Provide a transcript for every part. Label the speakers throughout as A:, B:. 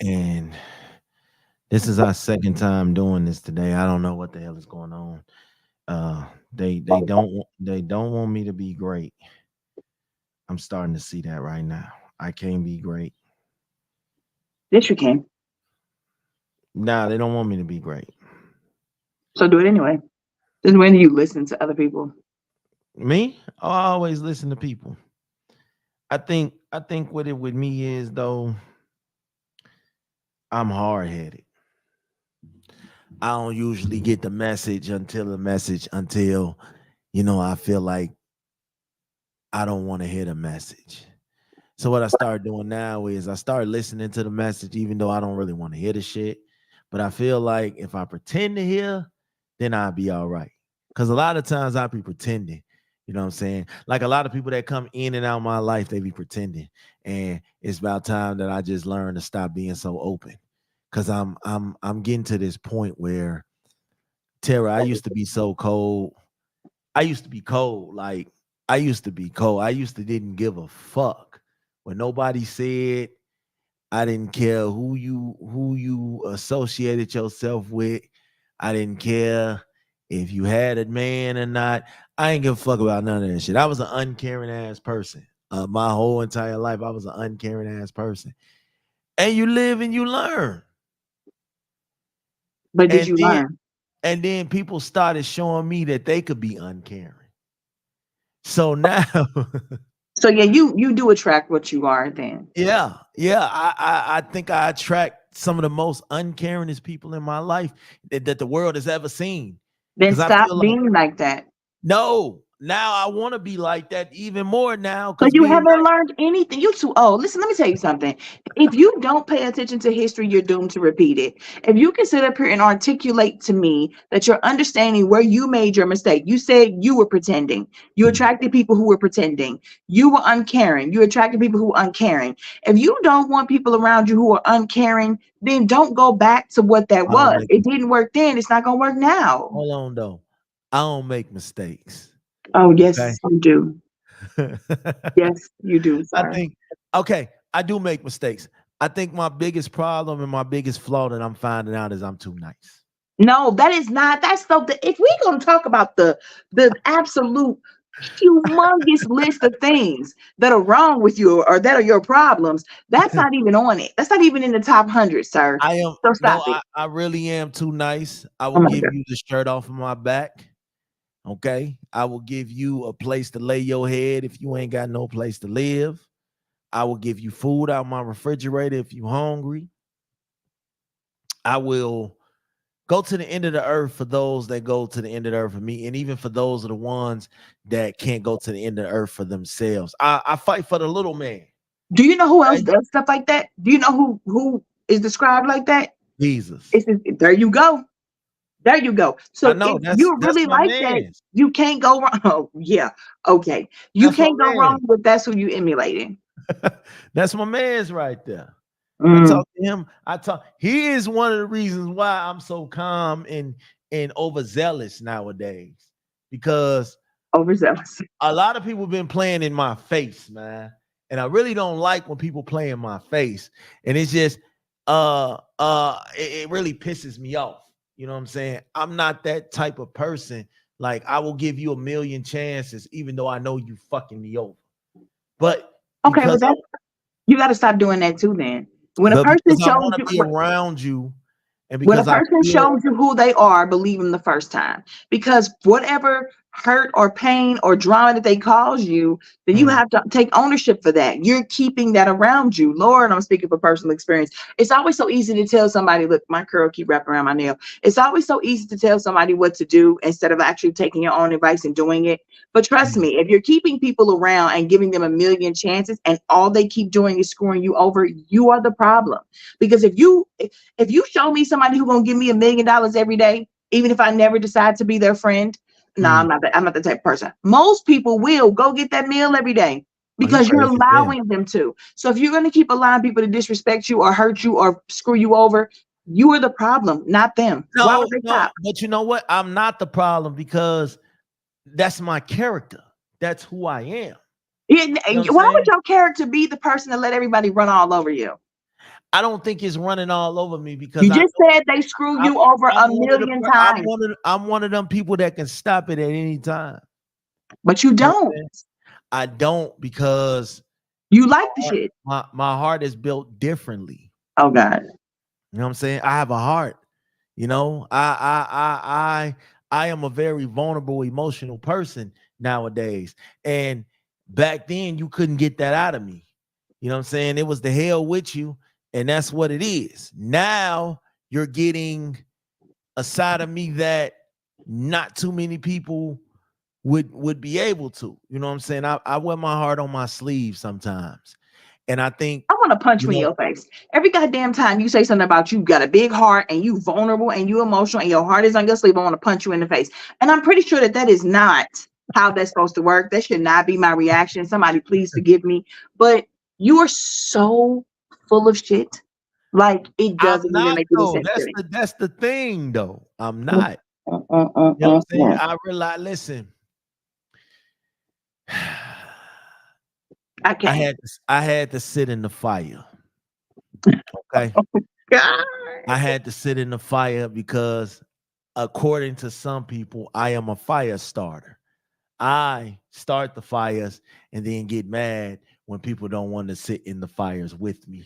A: And this is our second time doing this today. I don't know what the hell is going on. They don't want me to be great. I'm starting to see that right now. I can't be great.
B: Yes, you can.
A: Nah, they don't want me to be great.
B: So do it anyway. Then when do you listen to other people?
A: Me? Oh, I always listen to people. I think what it with me is though, I'm hard headed. I don't usually get the message until I feel like I don't want to hear the message. So what I started doing now is I started listening to the message, even though I don't really want to hear the shit. But I feel like if I pretend to hear, then I'll be all right. Because a lot of times I be pretending. You know what I'm saying? Like a lot of people that come in and out of my life, they be pretending. And it's about time that I just learn to stop being so open. Cause I'm getting to this point where Tara, I used to be so cold. I used to be cold. Like I used to be cold. I used to didn't give a fuck. When nobody said, I didn't care who you associated yourself with. I didn't care if you had a man or not. I ain't give a fuck about none of that shit. I was an uncaring ass person. My whole entire life, I was an uncaring ass person. And you live and you learn.
B: But did
A: And
B: you
A: then
B: learn?
A: and then people started showing me that they could be uncaring. So now
B: So yeah, you do attract what you are then.
A: yeah, I think I attract some of the most uncaringest people in my life that the world has ever seen.
B: Then
A: Because I
B: stop
A: feel like
B: being like that.
A: no, now I want to be like that even more now.
B: So
A: Because
B: you
A: being
B: haven't
A: like,
B: learned anything. You too old. Listen, let me tell you something. If you don't pay attention to history, you're doomed to repeat it. If you can sit up here and articulate to me that you're understanding where you made your mistake, you said you were pretending. You attracted people who were pretending. You were uncaring. You attracted people who were uncaring. If you don't want people around you who are uncaring, then don't go back to what that
A: I don't
B: was.
A: make
B: It didn't work then. It's not going to work now.
A: hold on though. I don't make mistakes.
B: Oh,
A: Okay.
B: yes, you do. Yes, you do,
A: I
B: sir.
A: think okay, I do make mistakes. I think my biggest problem and my biggest flaw that I'm finding out is I'm too nice.
B: No, that is not. That's so. If we're gonna talk about the absolute humongous list of things that are wrong with you or that are your problems, that's not even on it. That's not even in the top 100, sir.
A: I am
B: So
A: no,
B: stop it.
A: I really am too nice. I
B: Oh
A: will
B: my
A: give
B: god.
A: you the shirt off of my back. Okay. I will give you a place to lay your head if you ain't got no place to live. I will give you food out my refrigerator if you hungry. I will go to the end of the earth for those that go to the end of the earth for me, and even for those of the ones that can't go to the end of the earth for themselves. I fight for the little man.
B: Do you know who else
A: Okay?
B: does stuff like that? Do you know who is described like that?
A: Jesus.
B: It's there you go. There you go.
A: I
B: So
A: know
B: if
A: that's
B: you
A: that's
B: really
A: my
B: like that,
A: man's.
B: you can't go wrong. Oh, yeah. Okay. You
A: That's my
B: can't go
A: man.
B: wrong with that's who you emulating.
A: That's my man's right there. I
B: Mm,
A: talk to him. He is one of the reasons why I'm so calm and overzealous nowadays. Because
B: overzealous.
A: a lot of people been playing in my face, man. And I really don't like when people play in my face. And it's just it really pisses me off. You know what I'm saying? I'm not that type of person. Like I will give you a million chances, even though I know you fucking me over. But
B: Okay,
A: because
B: but that's you got to stop doing that too. Then when a
A: but
B: person
A: because I
B: shows
A: want to
B: you
A: be around you, and
B: when a
A: because I
B: person
A: feel
B: shows you who they are, believe them the first time. Because whatever hurt or pain or drama that they cause you, then you
A: mm,
B: have to take ownership for that. You're keeping that around you. Lord, I'm speaking for personal experience. It's always so easy to tell somebody, look, my curl keep wrapping around my nail. It's always so easy to tell somebody what to do instead of actually taking your own advice and doing it. But trust
A: mm,
B: me, if you're keeping people around and giving them a million chances and all they keep doing is screwing you over, you are the problem. Because if you show me somebody who's gonna give me $1 million every day, even if I never decide to be their friend, no,
A: mm.
B: I'm not the type of person. Most people will go get that meal every day
A: Oh, you
B: because you're
A: crazy as hell.
B: allowing them to. So if you're gonna keep allowing people to disrespect you or hurt you or screw you over, you are the problem, not them. Why would
A: No,
B: they
A: no,
B: stop?
A: but you know what? I'm not the problem because that's my character. That's who I am.
B: Yeah,
A: You know what I'm
B: why would
A: saying?
B: your character be the person to let everybody run all over you?
A: I don't think it's running all over me because
B: You just said they screw you over a million times.
A: I'm one of them people that can stop it at any time.
B: But you don't.
A: I don't because
B: you like the shit.
A: My heart is built differently.
B: Oh God.
A: You know what I'm saying? I have a heart. You know, I am a very vulnerable, emotional person nowadays. And back then you couldn't get that out of me. You know what I'm saying? It was the hell with you, and that's what it is. Now you're getting a side of me that not too many people would be able to. You know what I'm saying? I wear my heart on my sleeve sometimes. And I think
B: I want to punch you in your face. Every goddamn time you say something about you got a big heart and you vulnerable and you emotional and your heart is on your sleeve, I want to punch you in the face. And I'm pretty sure that is not how that's supposed to work. That should not be my reaction. Somebody please forgive me. But you are so full of shit. Like it doesn't even make any sense.
A: That's the thing though. I'm not. You know what I'm saying? I realize, listen. I had to sit in the fire. Okay.
B: God.
A: I had to sit in the fire because according to some people, I am a fire starter. I start the fires and then get mad when people don't want to sit in the fires with me.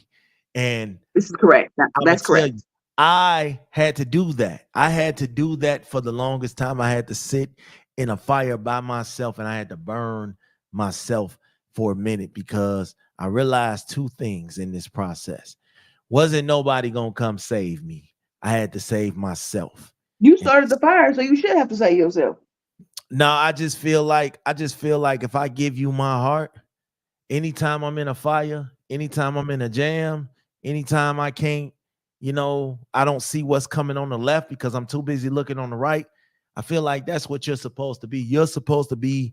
A: And
B: this is correct. That's correct.
A: I had to do that. I had to do that for the longest time. I had to sit in a fire by myself and I had to burn myself for a minute because I realized two things in this process. Wasn't nobody gonna come save me. I had to save myself.
B: You started the fire, so you should have to save yourself.
A: No, I just feel like if I give you my heart, anytime I'm in a fire, anytime I'm in a jam, anytime I can't, you know, I don't see what's coming on the left because I'm too busy looking on the right. I feel like that's what you're supposed to be. You're supposed to be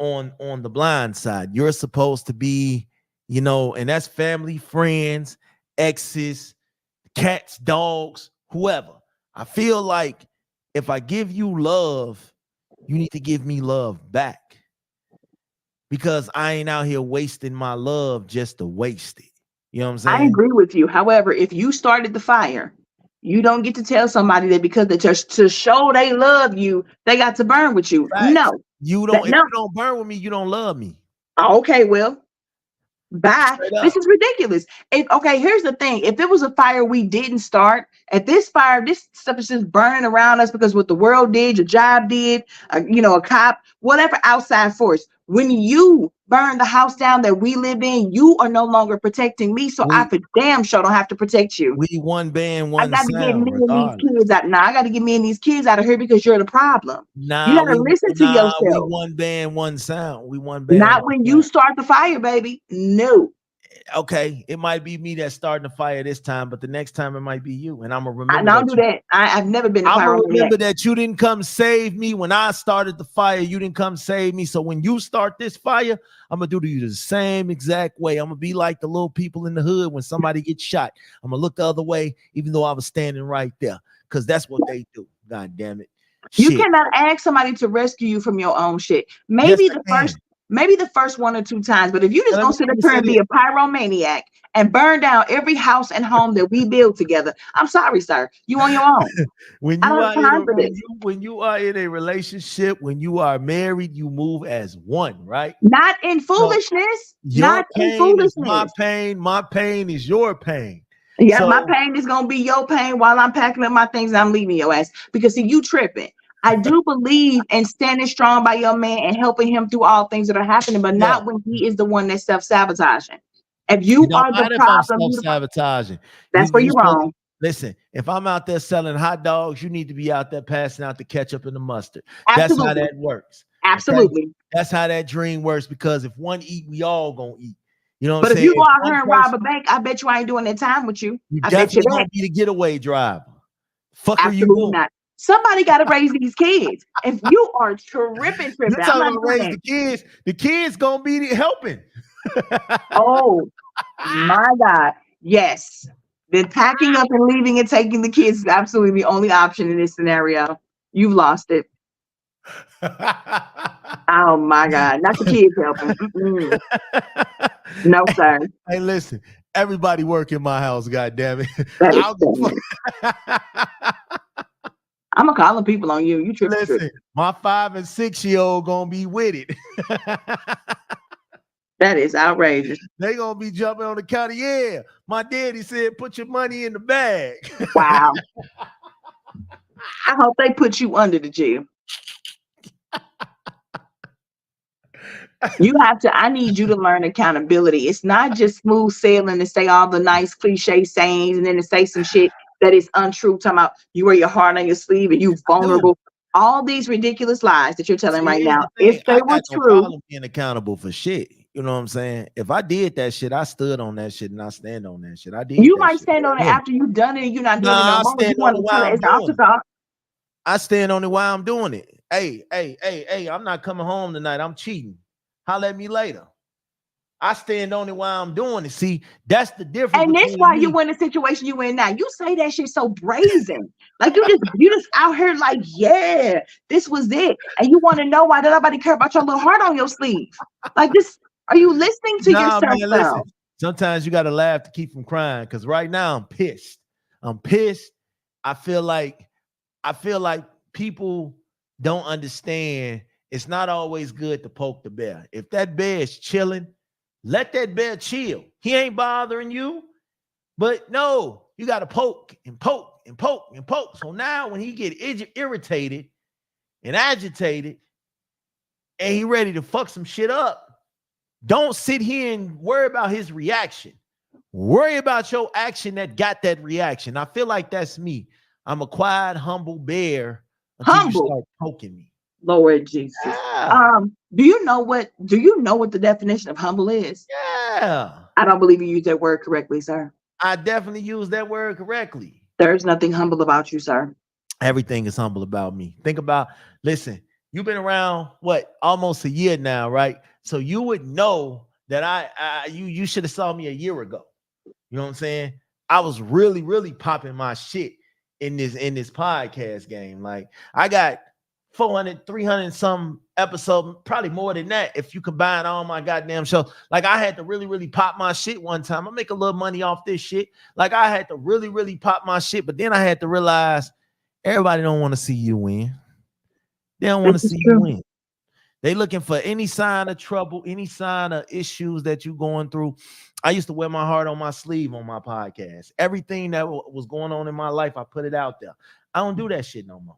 A: on the blind side. You're supposed to be, you know, and that's family, friends, exes, cats, dogs, whoever. I feel like if I give you love, you need to give me love back because I ain't out here wasting my love just to waste it. You know what I'm saying?
B: I agree with you. However, if you started the fire, you don't get to tell somebody that because they just to show they love you, they got to burn with you. Right. No,
A: you don't. If you don't burn with me, you don't love me.
B: Okay, well, bye. This is ridiculous. Here's the thing. If it was a fire we didn't start, at this fire, this stuff is just burning around us because what the world did, your job did, a cop, whatever outside force. When you burn the house down that we live in, you are no longer protecting me. So I for damn sure don't have to protect you.
A: We one band, one
B: I got to get me and these kids out. Now I got to get me and these kids out of here because you're the problem. You got to listen to yourself.
A: We one band, one sound. We one band.
B: Not when you start the fire, baby. No.
A: Okay, it might be me that's starting the fire this time, but the next time it might be you, and I'm gonna remember.
B: I don't do that. I've never been.
A: I'm gonna remember that you didn't come save me when I started the fire. You didn't come save me. So when you start this fire, I'm gonna do to you the same exact way. I'm gonna be like the little people in the hood when somebody gets shot. I'm gonna look the other way, even though I was standing right there, because that's what they do. God damn it!
B: You cannot ask somebody to rescue you from your own shit. Maybe the first one or two times, but if you just gonna sit up here and be a pyromaniac and burn down every house and home that we build together, I'm sorry, sir. You on your own.
A: when you are in a relationship, when you are married, you move as one, right?
B: Not in foolishness. Not in foolishness.
A: My pain. My pain is your pain.
B: Yeah, my pain is gonna be your pain while I'm packing up my things and I'm leaving your ass. Because see, you tripping. I do believe in standing strong by your man and helping him through all things that are happening, but not when he is the one that's self-sabotaging. If you are the problem,
A: self-sabotaging.
B: That's where you're wrong.
A: Listen, if I'm out there selling hot dogs, you need to be out there passing out the ketchup and the mustard.
B: Absolutely.
A: That's how that works.
B: Absolutely.
A: Okay? That's how that dream works, because if one eat, we all gonna eat. You know what
B: I'm
A: saying?
B: But if you go out here and rob a bank, I bet you I ain't doing that time with you.
A: I bet you gonna be the getaway driver. Fuck are you doing?
B: Not. Somebody got to raise these kids. If you are tripping,
A: you're talking about raise the kids. The kids gonna be helping.
B: Oh my God! Yes, then packing up and leaving and taking the kids is absolutely the only option in this scenario. You've lost it. Oh my God! Not the kids helping. No, sir.
A: Hey, listen. Everybody work in my house, god damn it.
B: That is I'm gonna call them people on you. You tripping.
A: Listen, my 5 and 6 year old gonna be with it.
B: That is outrageous.
A: They gonna be jumping on the counter. Yeah, my daddy said, put your money in the bag.
B: Wow. I hope they put you under the jail. I need you to learn accountability. It's not just smooth sailing to say all the nice cliche sayings and then to say some shit that is untrue. Talking about you wear your heart on your sleeve and you vulnerable. All these ridiculous lies that you're telling right now. If they were true,
A: being accountable for shit. You know what I'm saying? If I did that shit, I stood on that shit and I stand on that shit. I did.
B: You might stand on it after you've done it and you're not doing it no more. You want to tell it as afterthought.
A: I stand on it while I'm doing it. Hey, I'm not coming home tonight. I'm cheating. Holler at me later. I stand on it while I'm doing it. See, that's the difference.
B: And that's why you in the situation you in now. You say that shit so brazen. Like you just out here like, yeah, this was it. And you want to know why nobody care about your little heart on your sleeve. Like this, are you listening to yourself? Man, listen.
A: Sometimes you gotta laugh to keep from crying. Cause right now I'm pissed. I feel like people don't understand. It's not always good to poke the bear. If that bear is chilling, let that bear chill. He ain't bothering you. But no, you got to poke and poke and poke and poke. So now when he get irritated and agitated and he ready to fuck some shit up, don't sit here and worry about his reaction. Worry about your action that got that reaction. I feel like that's me. I'm a quiet, humble bear until you start poking me.
B: Lord Jesus. Yeah. Do you know what the definition of humble is?
A: Yeah.
B: I don't believe you used that word correctly, sir.
A: I definitely used that word correctly.
B: There's nothing humble about you, sir.
A: Everything is humble about me. Listen, you've been around almost a year now, right? So you would know that you should have saw me a year ago. You know what I'm saying? I was really, really popping my shit in this podcast game. Like I got 400, 300 some episodes, probably more than that if you combine all my goddamn shows. Like I had to really, really pop my shit one time. I make a little money off this shit. Like I had to really, really pop my shit, but then I had to realize everybody don't want to see you win. They don't want to see you win. They looking for any sign of trouble, any sign of issues that you going through. I used to wear my heart on my sleeve on my podcast. Everything that was going on in my life, I put it out there. I don't do that shit no more.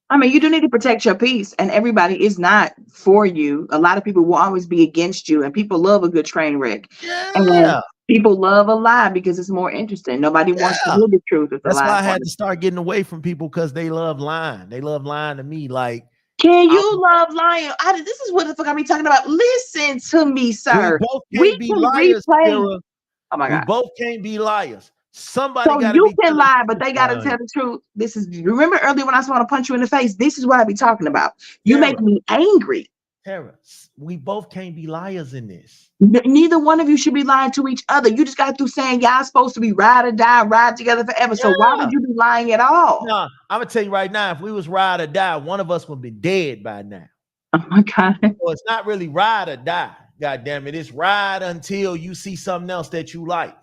B: I mean, you do need to protect your peace, and everybody is not for you. A lot of people will always be against you, and people love a good train wreck.
A: Yeah.
B: And people love a lie because it's more interesting. Nobody wants to hear the truth.
A: That's why I had to start getting away from people because they love lying. They love lying to me. Like,
B: can you love lying? This is what the fuck I be talking about. Listen to me, sir.
A: We both can't be liars.
B: Oh my God.
A: We both can't be liars. Somebody
B: so you can lie, but they gotta tell the truth. Remember earlier when I want to punch you in the face? This is what I be talking about. You make me angry.
A: Tara, we both can't be liars in this.
B: Neither one of you should be lying to each other. You just got through saying y'all supposed to be ride or die, ride together forever. So why would you be lying at all?
A: No, I'm gonna tell you right now, if we was ride or die, one of us would be dead by now.
B: Oh my God.
A: So it's not really ride or die. God damn it. It's ride until you see something else that you like.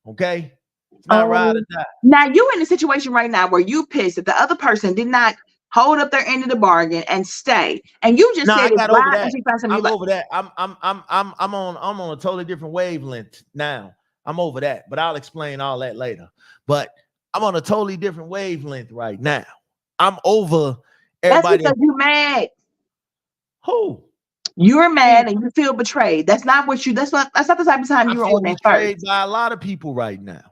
A: Okay? It's not ride or die.
B: Now you in a situation right now where you pissed that the other person did not hold up their end of the bargain and stay. And you just said
A: I'm over that. I'm on a totally different wavelength now. I'm over that, but I'll explain all that later. But I'm on a totally different wavelength right now. I'm over everybody.
B: That's because you're mad.
A: Who?
B: You're mad and you feel betrayed. That's not the type of time you're on that
A: betrayed by a lot of people right now.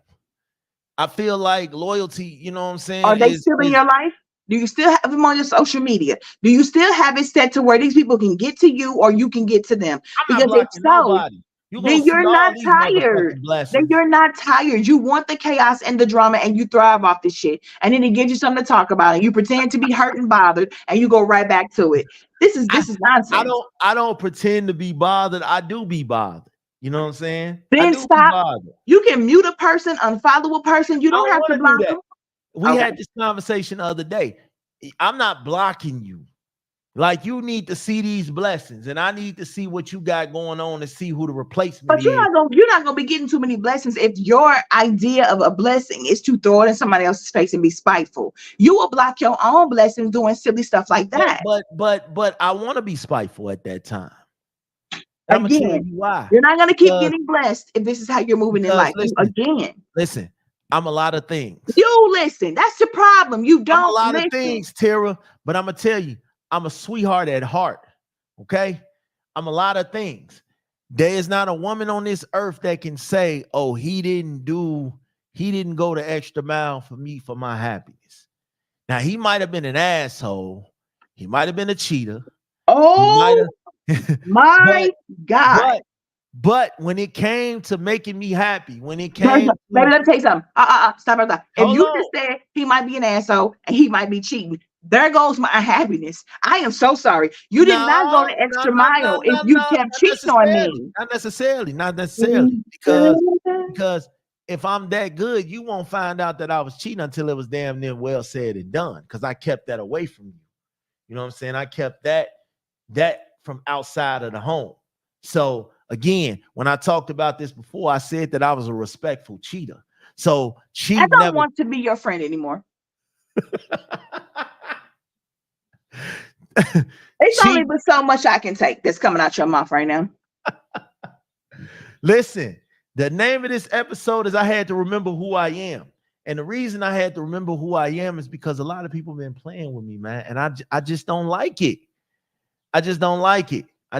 A: I feel like loyalty, you know what I'm saying?
B: Are they still in your life? Do you still have them on your social media? Do you still have it set to where these people can get to you or you can get to them?
A: Because if so,
B: then you're not tired. Then you're not tired. You want the chaos and the drama and you thrive off this shit. And then it gives you something to talk about and you pretend to be hurt and bothered and you go right back to it. This is nonsense.
A: I don't pretend to be bothered. I do be bothered. You know what I'm saying?
B: Then stop. You can mute a person, unfollow a person. You don't have to block them.
A: We had this conversation the other day. I'm not blocking you. Like you need to see these blessings, and I need to see what you got going on to see who the replacement
B: But
A: is.
B: you're not gonna be getting too many blessings if your idea of a blessing is to throw it in somebody else's face and be spiteful. You will block your own blessings doing silly stuff like that.
A: But I want to be spiteful at that time. And I'm gonna tell
B: Again,
A: you why.
B: you're not gonna keep
A: Because,
B: getting blessed if this is how you're moving in life.
A: listen, I'm a lot of things.
B: You listen. That's the problem. You don't
A: I'm a lot
B: listen.
A: of things, Tara, but I'm gonna tell you, I'm a sweetheart at heart. Okay, I'm a lot of things. There is not a woman on this earth that can say, "Oh, he didn't go the extra mile for me for my happiness." Now he might have been an asshole. He might have been a cheater.
B: Oh my God.
A: But when it came to making me happy, when it came
B: Baby, let me tell you something. Stop right there. If you just said he might be an asshole and he might be cheating, there goes my happiness. I am so sorry. You did not go the extra mile if you kept cheating on me.
A: Not necessarily. Because if I'm that good, you won't find out that I was cheating until it was damn near well said and done. Because I kept that away from you. You know what I'm saying? I kept that from outside of the home. So again, when I talked about this before, I said that I was a respectful cheater. So
B: I don't want to be your friend anymore. It's only but so much I can take that's coming out your mouth right now.
A: Listen, the name of this episode is I had to remember who I am. And the reason I had to remember who I am is because a lot of people have been playing with me, man. And I just don't like it. I just don't like it. I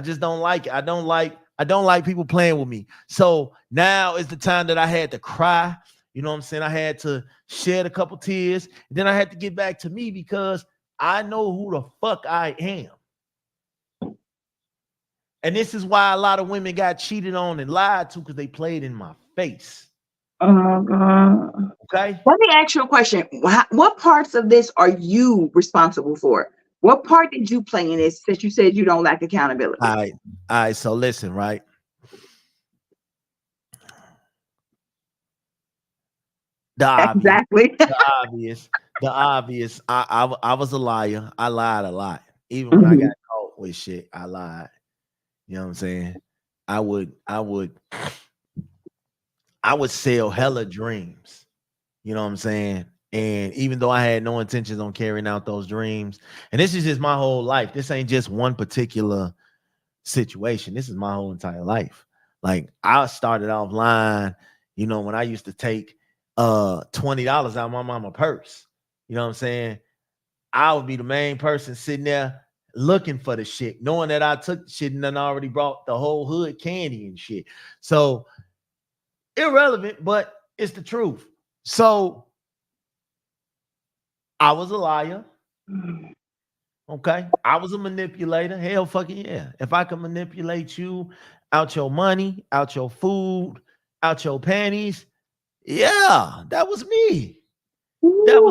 A: don't like people playing with me. So now is the time that I had to cry. You know what I'm saying? I had to shed a couple tears. And then I had to get back to me because I know who the fuck I am. And this is why a lot of women got cheated on and lied to because they played in my face. Okay.
B: Let me ask you a question. What parts of this are you responsible for? What part did you play in this that you said you don't like accountability?
A: All right. So listen, right? The obvious. I was a liar. I lied a lot. Even when I got caught with shit, I lied. You know what I'm saying? I would sell hella dreams. You know what I'm saying? And even though I had no intentions on carrying out those dreams, and this is just my whole life. This ain't just one particular situation. This is my whole entire life. Like I started off lying, you know, when I used to take $20 out of my mama purse. You know what I'm saying? I would be the main person sitting there looking for the shit, knowing that I took the shit and then already brought the whole hood candy and shit. So irrelevant, but it's the truth. So I was a liar. Okay. I was a manipulator. Hell fucking yeah. If I can manipulate you out your money, out your food, out your panties, yeah, that was me.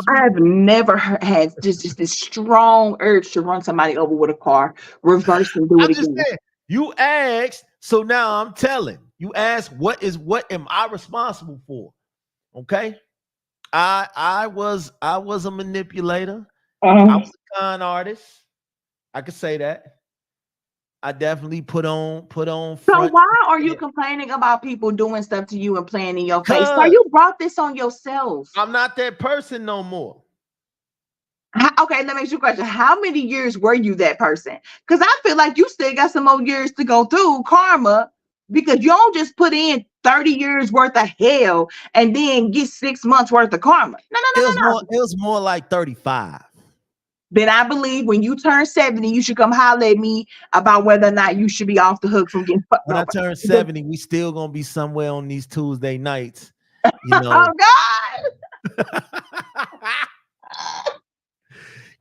B: I've never had just this strong urge to run somebody over with a car, reverse and do it again.
A: Saying, you asked, so now I'm telling. You asked, what am I responsible for? Okay. I was a manipulator. I was a con artist. I could say that. I definitely put on.
B: So why are you complaining about people doing stuff to you and playing in your face? So you brought this on yourself.
A: I'm not that person no more.
B: Okay, let me ask you a question. How many years were you that person? Because I feel like you still got some more years to go through karma, because you don't just put in 30 years worth of hell and then get 6 months worth of karma. No.
A: It was more like 35.
B: Then I believe when you turn 70, you should come holler at me about whether or not you should be off the hook from getting fucked.
A: When I turn 70, we still gonna be somewhere on these Tuesday nights. You know?
B: Oh God.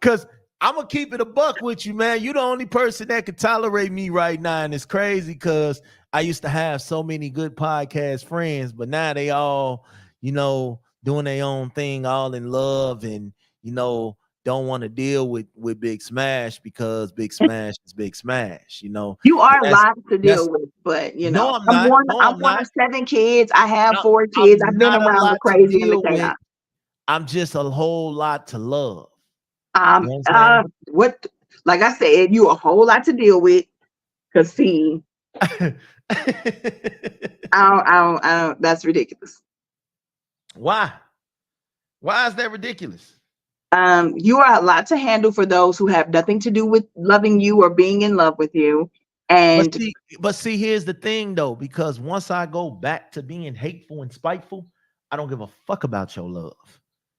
A: Cause I'm gonna keep it a buck with you, man. You're the only person that can tolerate me right now, and it's crazy because I used to have so many good podcast friends, but now they all, you know, doing their own thing, all in love, and you know, don't want to deal with Big Smash because Big Smash is Big Smash. You know,
B: you are a lot to deal with, but you know, I'm one of 7 kids. I have 4 kids. I've been around the crazy and the chaos.
A: I'm just a whole lot to love.
B: What Like I said, you a whole lot to deal with. Cause see, I don't. That's ridiculous.
A: Why? Why is that ridiculous?
B: You are a lot to handle for those who have nothing to do with loving you or being in love with you.
A: But
B: And
A: see, here's the thing though, because once I go back to being hateful and spiteful, I don't give a fuck about your love.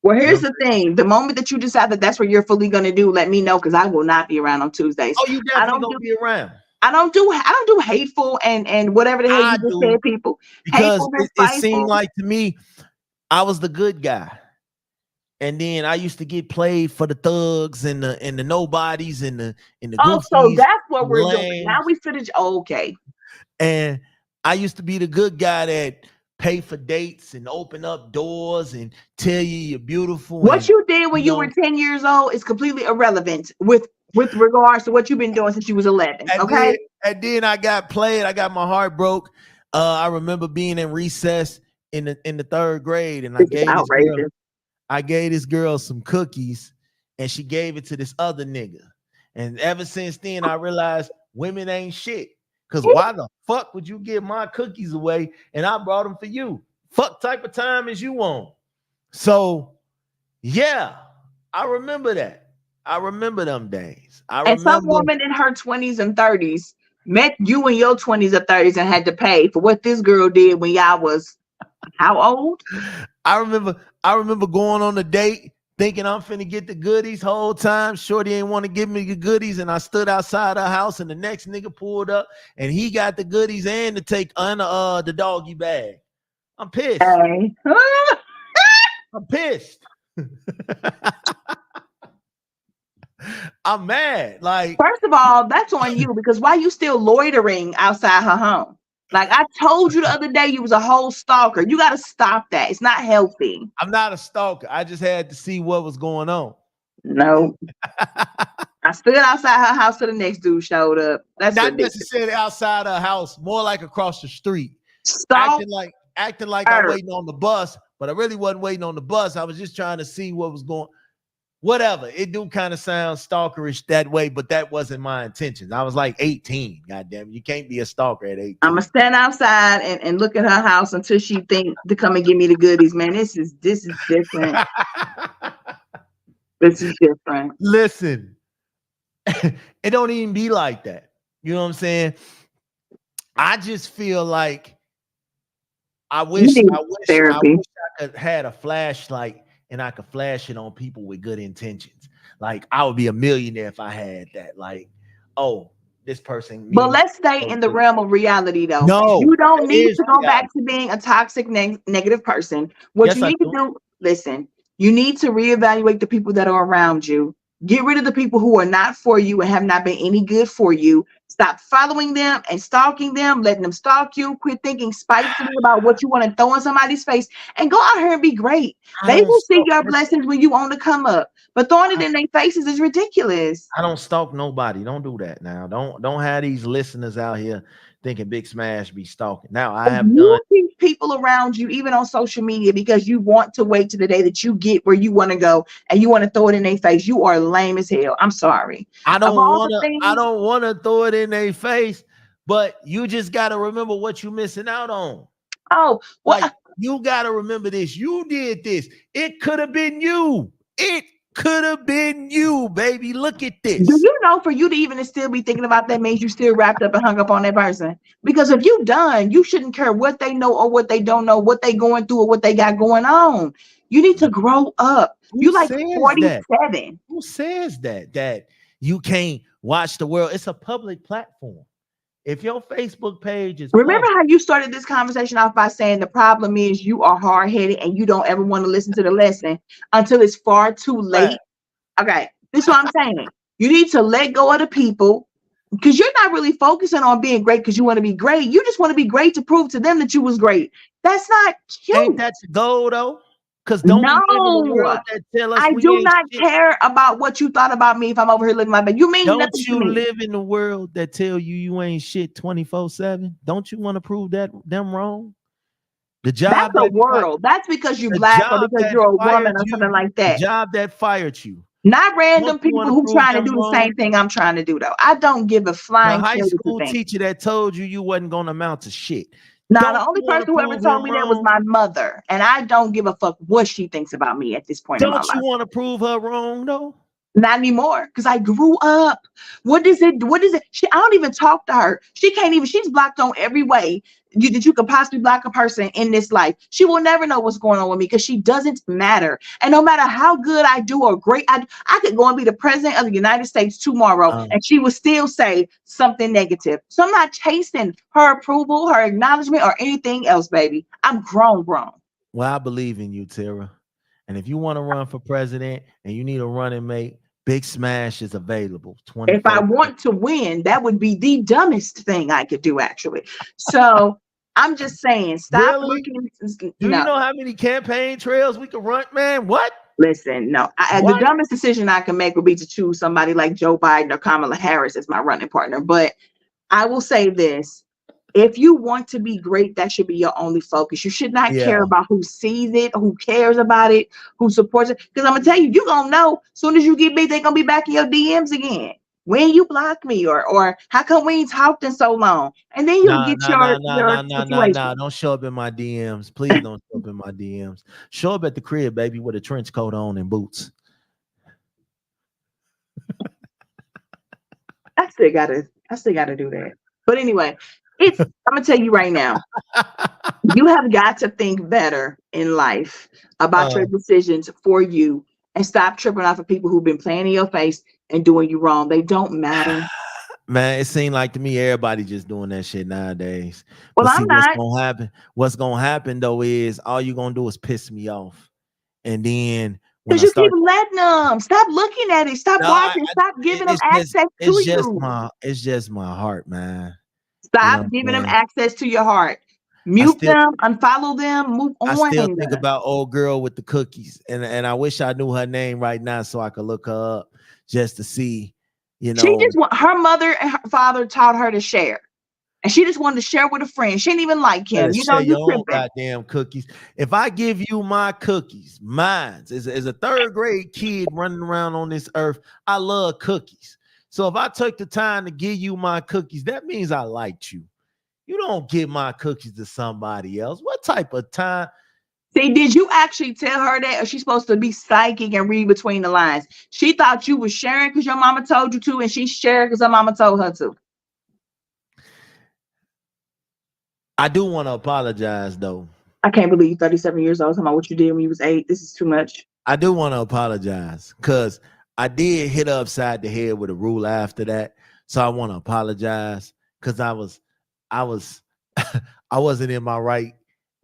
B: well,
A: You know
B: here's
A: what
B: the
A: I'm saying?
B: thing: the moment that you decide that that's what you're fully going to do, let me know because I will not be around on Tuesdays.
A: Oh, you
B: I
A: definitely
B: don't
A: gonna
B: do.
A: be around.
B: I don't do hateful and whatever the hell
A: I
B: you just
A: do
B: said, people.
A: because
B: Hateful and
A: it seemed
B: spiteful.
A: like to me I was the good guy. And then I used to get played for the thugs and the nobodies and the
B: Oh, so
A: goofies
B: that's what
A: and the
B: we're doing. Now
A: lames.
B: we finish. Okay.
A: And I used to be the good guy that pay for dates and open up doors and tell you you're beautiful.
B: What
A: And
B: you did when
A: you
B: you were
A: know,
B: 10 years old is completely irrelevant with regards to what you've been doing since you was 11.
A: and
B: Okay.
A: then and then I got played. I got my heart broke. I remember being in recess in the third grade, and
B: This is outrageous.
A: I gave this girl some cookies, and she gave it to this other nigga. And ever since then, I realized women ain't shit. Cause why the fuck would you give my cookies away and I brought them for you? Fuck type of time is you on? So yeah, I remember that. I remember them days. I
B: And some
A: remember.
B: woman in her 20s and 30s met you in your 20s or 30s and had to pay for what this girl did when y'all was how old?
A: I remember going on a date thinking I'm finna get the goodies whole time. Shorty ain't want to give me the goodies, and I stood outside her house, and the next nigga pulled up, and he got the goodies and to take the doggy bag. I'm pissed.
B: Hey.
A: I'm pissed. I'm mad. Like,
B: First of all, that's on you because why you still loitering outside her home? Like I told you the other day, you was a whole stalker. You got to stop that. It's not healthy.
A: I'm not a stalker. I just had to see what was going on.
B: No. I stood outside her house till the next dude showed up. That's
A: Not
B: ridiculous.
A: necessarily outside her house, more like across the street.
B: Stop.
A: Acting like I'm waiting on the bus, but I really wasn't waiting on the bus. I was just trying to see what was going. Whatever. It do kind of sound stalkerish that way, but that wasn't my intentions. I was like 18. Goddamn, you can't be a stalker at 18.
B: I'm gonna stand outside and look at her house until she think to come and give me the goodies. Man, this is different. This is different.
A: Listen, it don't even be like that. You know what I'm saying? I just feel like I wish
B: therapy.
A: I could had a flashlight and I could flash it on people with good intentions. Like I would be a millionaire if I had that. Like, oh, this person.
B: But let's stay in the realm of reality, though.
A: No,
B: you don't need to go back to being a toxic, negative person. What you need to do, listen, you need to reevaluate the people that are around you. Get rid of the people who are not for you and have not been any good for you. Stop following them and stalking them, letting them stalk you. Quit thinking spitefully about what you want to throw in somebody's face and go out here and be great. They will see your blessings when you want to come up. But throwing it in their faces is ridiculous.
A: I don't stalk nobody. Don't do that now. Don't have these listeners out here thinking Big Smash be stalking. Now I have done
B: people around you, even on social media, because you want to wait to the day that you get where you want to go and you want to throw it in their face. You are lame as hell. I'm sorry.
A: I don't want to throw it in their face, but you just got to remember what you're missing out on.
B: Oh, well,
A: like, you got to remember this. You did this. It could have been you. It could have been you, baby. Look at this.
B: Do you know for you to even still be thinking about that means you still wrapped up and hung up on that person? Because if you done, you shouldn't care what they know or what they don't know, what they going through or what they got going on. You need to grow up. You like 47.
A: Who says that? That you can't watch the world? It's a public platform. If your Facebook page is
B: remember how you started this conversation off by saying the problem is you are hard-headed and you don't ever want to listen to the lesson until it's far too late. Right. Okay, this is what I'm saying. You need to let go of the people because you're not really focusing on being great because you want to be great. You just want to be great to prove to them that you was great. That's not cute.
A: Ain't that the goal though? Because don't we live in a world that tell us
B: I do not care about what you thought about me if I'm over here living my bed. You mean
A: don't you live in the world that tell you ain't shit 24/7? Don't you want to prove that them wrong? The job
B: that's a world. That's because you black or because you're a woman or something like that.
A: The job that fired you
B: Not
A: Don't
B: random
A: you
B: people
A: want to
B: who
A: prove
B: trying to
A: them
B: do the
A: wrong?
B: same thing I'm trying to do though. I don't give a
A: The
B: flying
A: high
B: shit what you
A: school
B: think.
A: teacher that told you wasn't going to amount to shit.
B: Now, the
A: Don't
B: only
A: you want
B: person
A: to
B: who ever
A: prove
B: told
A: him
B: me that was
A: wrong?
B: my mother, and I don't give a fuck what she thinks about me at this point in my
A: Don't you
B: life.
A: want to prove her wrong though?
B: Not anymore, because I grew up. What is it? What is it? I don't even talk to her. She can't even, she's blocked on every way that you could possibly block a person in this life. She will never know what's going on with me because she doesn't matter. And no matter how good I do or great, I could go and be the president of the United States tomorrow
A: Um,
B: and she would still say something negative. So I'm not chasing her approval, her acknowledgement, or anything else, baby. I'm grown.
A: well, I believe in you, Tara. And if you want to run for president and you need a running mate, Big Smash is available
B: If I
A: 24.
B: want to win, that would be the dumbest thing I could do, actually. So I'm just saying, stop
A: Really?
B: looking.
A: Do you
B: No,
A: know how many campaign trails we could run, man? What?
B: listen, no. The
A: What?
B: dumbest decision I can make would be to choose somebody like Joe Biden or Kamala Harris as my running partner. But I will say this. If you want to be great, that should be your only focus. You should not care
A: Yeah.
B: about who sees it, who cares about it, who supports it. Because I'm gonna tell you, you're gonna know as soon as you get big, they're gonna be back in your DMs again. When you block me, or how come we ain't talked in so long? And then you'll
A: Nah,
B: get
A: nah, nah, nah,
B: your
A: nah, nah, nah, nah.
B: situation.
A: Don't show up in my DMs. Please don't show up in my DMs. Show up at the crib, baby, with a trench coat on and boots.
B: I still gotta do that. But anyway, I'm gonna tell you right now, you have got to think better in life about
A: uh,
B: your decisions for you and stop tripping off of people who've been playing in your face and doing you wrong. They don't matter.
A: man, it seemed like to me everybody just doing that shit nowadays.
B: Well,
A: But
B: I'm
A: see, what's
B: not,
A: gonna happen? What's gonna happen though is all you're gonna do is piss me off. And then when
B: because
A: I
B: you keep
A: start,
B: letting them. Stop looking at it. Stop
A: no,
B: watching. Stop giving them access to you.
A: it's just my heart, man. You know
B: Stop
A: what
B: giving
A: I'm
B: them
A: saying?
B: access to your heart.
A: I
B: Mute
A: still
B: them, unfollow them, move
A: I still
B: on.
A: think about old girl with the cookies, and I wish I knew her name right now so I could look her up just to see, you
B: She
A: know.
B: just want her mother and her father taught her to share. And she just wanted to share with a friend. She didn't even like
A: Better
B: him. You know,
A: share
B: you
A: your own
B: tripping.
A: goddamn cookies. If I give you my cookies, mine as a third grade kid running around on this earth, I love cookies. So if I took the time to give you my cookies, that means I liked you. You don't give my cookies to somebody else. What type of time?
B: See, did you actually tell her that, or she's supposed to be psychic and read between the lines? She thought you was sharing because your mama told you to, and she shared because her mama told her to.
A: I do want to apologize though.
B: I can't believe you 37 years old talking about what you did when you was 8. This is too much.
A: I do want to apologize because I did hit her upside the head with a ruler after that. So I want to apologize because I was I wasn't in my right